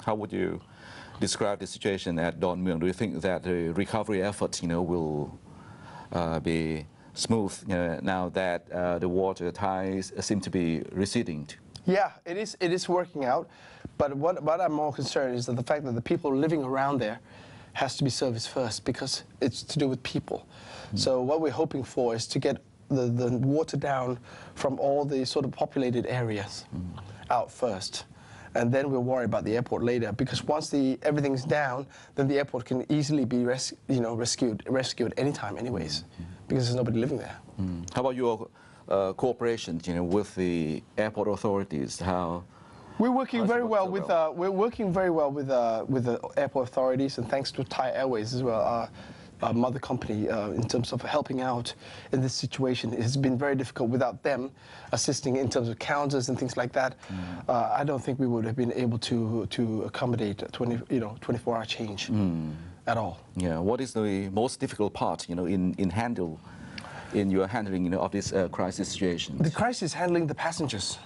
How would you describe the situation at Don Mueang? Do you think that the recovery efforts, will be smooth now that the water ties seem to be receding? Yeah, it is. It is working out, but what I'm more concerned is that the fact that the people living around there has to be serviced first, because it's to do with people. So what we're hoping for is to get the water down from all the sort of populated areas out first, and then we'll worry about the airport later. Because once everything's down, then the airport can easily be rescued anytime, anyways, because there's nobody living there. How about your cooperation, with the airport authorities? How we're working very well with the airport authorities, and thanks to Thai Airways as well, our mother company, in terms of helping out in this situation. It has been very difficult without them assisting in terms of counters and things like that. I don't think we would have been able to accommodate 24-hour change at all. Yeah. What is the most difficult part, in your handling, of this crisis situation? The crisis is handling the passengers,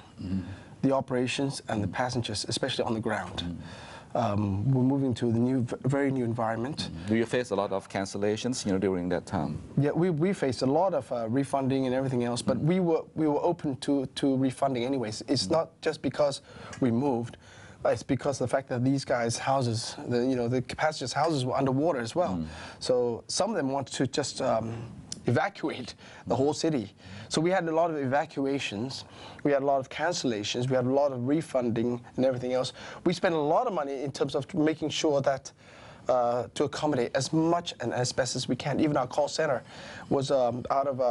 the operations and the passengers, especially on the ground. We're moving to the very new environment. Do you face a lot of cancellations, during that time? Yeah, we faced a lot of refunding and everything else, but we were open to refunding anyways. It's not just because we moved. It's because of the fact that these guys' houses, the passengers' houses were underwater as well. So some of them wanted to just evacuate the whole city. So we had a lot of evacuations, we had a lot of cancellations, we had a lot of refunding and everything else. We spent a lot of money in terms of making sure that to accommodate as much and as best as we can. Even our call center was out of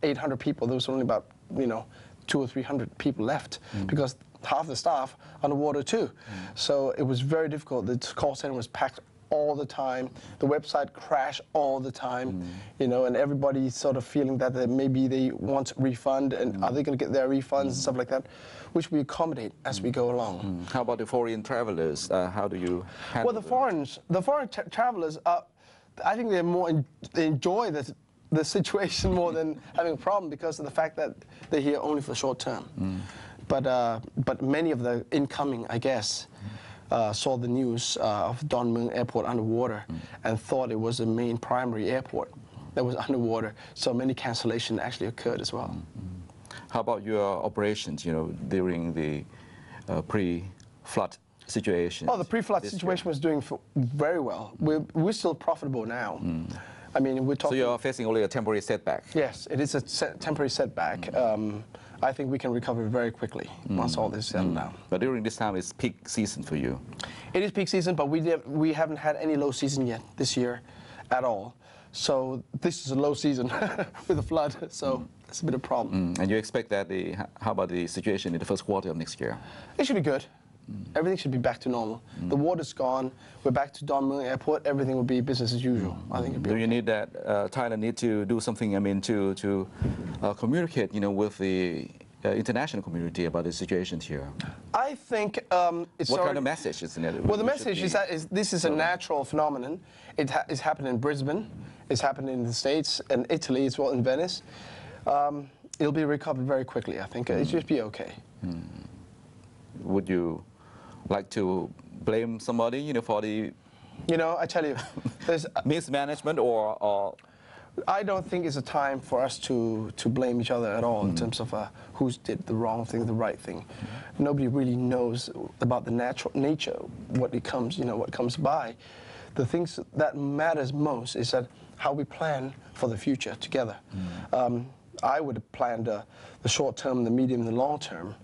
800 people, there was only about 200 or 300 people left, because half the staff underwater too. So it was very difficult. The call center was packed all the time. The website crashed all the time, and everybody's sort of feeling that maybe they want a refund, and are they going to get their refunds and stuff like that, which we accommodate as we go along. How about the foreign travelers? How do you handle them? The foreign travelers, I think they enjoy the situation more than having a problem, because of the fact that they're here only for short term. But many of the incoming, I guess, saw the news of Don Mueang Airport underwater and thought it was the main primary airport that was underwater. So many cancellations actually occurred as well. How about your operations, during the pre-flood situation? Oh, the pre-flood situation was doing very well. We're still profitable now. I mean, we're talking. So you're facing only a temporary setback? Yes, it is a temporary setback. I think we can recover very quickly once all this is settled down. But during this time, it's peak season for you. It is peak season, but we haven't had any low season yet this year at all. So this is a low season with a flood, so it's a bit of a problem. And you expect that how about the situation in the first quarter of next year? It should be good. Everything should be back to normal. The water's gone. We're back to Don Mueang Airport. Everything will be business as usual. I think it'll be Do you need that? Thailand need to do something? I mean, to communicate, with the international community about the situation here. I think it's. What kind of message is it? Well, the message is that this is a natural phenomenon. It's happened in Brisbane. It's happened in the States and Italy as well, in Venice. It'll be recovered very quickly. I think it should be okay. Would you like to blame somebody, for the... I tell you, there's... mismanagement or... I don't think it's a time for us to blame each other at all in terms of who did the wrong thing, the right thing. Nobody really knows about the natural nature, what comes by. The things that matters most is that how we plan for the future together. I would have planned the short term, the medium, the long term.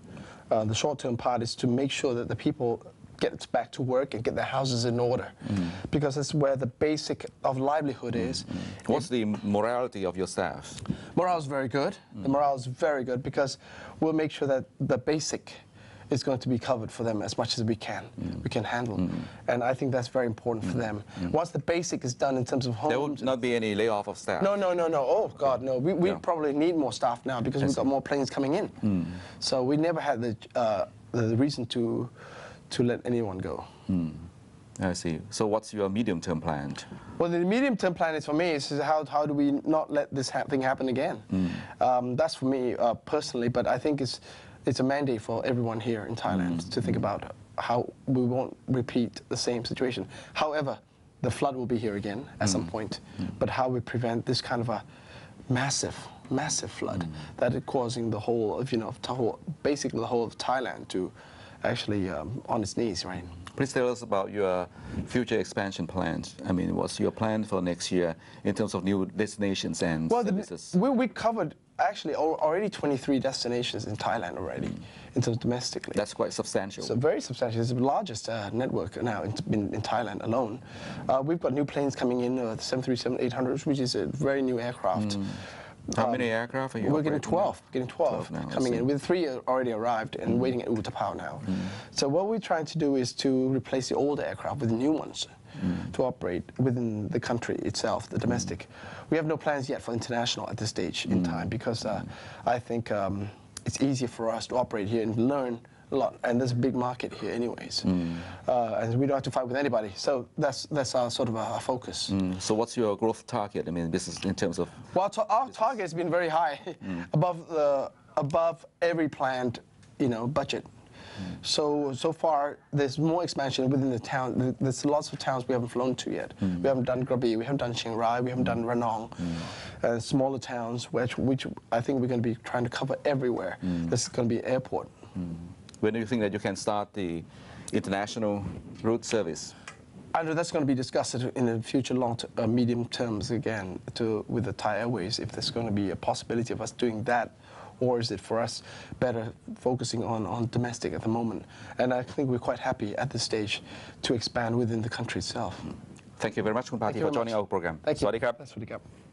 The short-term part is to make sure that the people get back to work and get their houses in order, because that's where the basic of livelihood is. What's the morality of your staff? Morale is very good. The morale is very good, because we'll make sure that the basic is going to be covered for them as much as we can. We can handle, and I think that's very important for them. Once the basic is done in terms of homes, there will not be any layoff of staff. No. Oh God, no. We probably need more staff now, because we've got more planes coming in. So we never had the reason to let anyone go. I see. So what's your medium-term plan? Well, the medium-term plan is, for me, is how do we not let this thing happen again? That's for me personally, but I think it's a mandate for everyone here in Thailand to think about how we won't repeat the same situation. However, the flood will be here again at some point, but how we prevent this kind of a massive flood that is causing the whole of, basically the whole of Thailand to actually on its knees, right? Please tell us about your future expansion plans. I mean, what's your plan for next year in terms of new destinations and services? We covered actually already 23 destinations in Thailand already, in terms of domestically. That's quite substantial. So very substantial. It's the largest network now in Thailand alone. We've got new planes coming in, the 737-800s, which is a very new aircraft. How many aircraft are you We're getting 12. now? Getting 12 now, coming in, with 3 already arrived and waiting at Utapao now. So what we're trying to do is to replace the old aircraft with new ones to operate within the country itself, the domestic. We have no plans yet for international at this stage in time because I think it's easier for us to operate here and learn a lot, and there's a big market here anyways, and we don't have to fight with anybody. So that's our sort of our focus. So what's your growth target? I mean, this is in terms of. Well, our target has been very high, above every planned, budget. So far, there's more expansion within the town. There's lots of towns we haven't flown to yet. We haven't done Krabi, we haven't done Chiang Rai, we haven't done Ranong, smaller towns, which I think we're going to be trying to cover everywhere. This is going to be an airport. When do you think that you can start the international route service? I know that's going to be discussed in the future medium terms again with the Thai Airways, if there's going to be a possibility of us doing that, or is it for us better focusing on domestic at the moment? And I think we're quite happy at this stage to expand within the country itself. Thank you very much, Khun Patee, for joining our program. Thank you. สวัสดีครับ สวัสดีครับ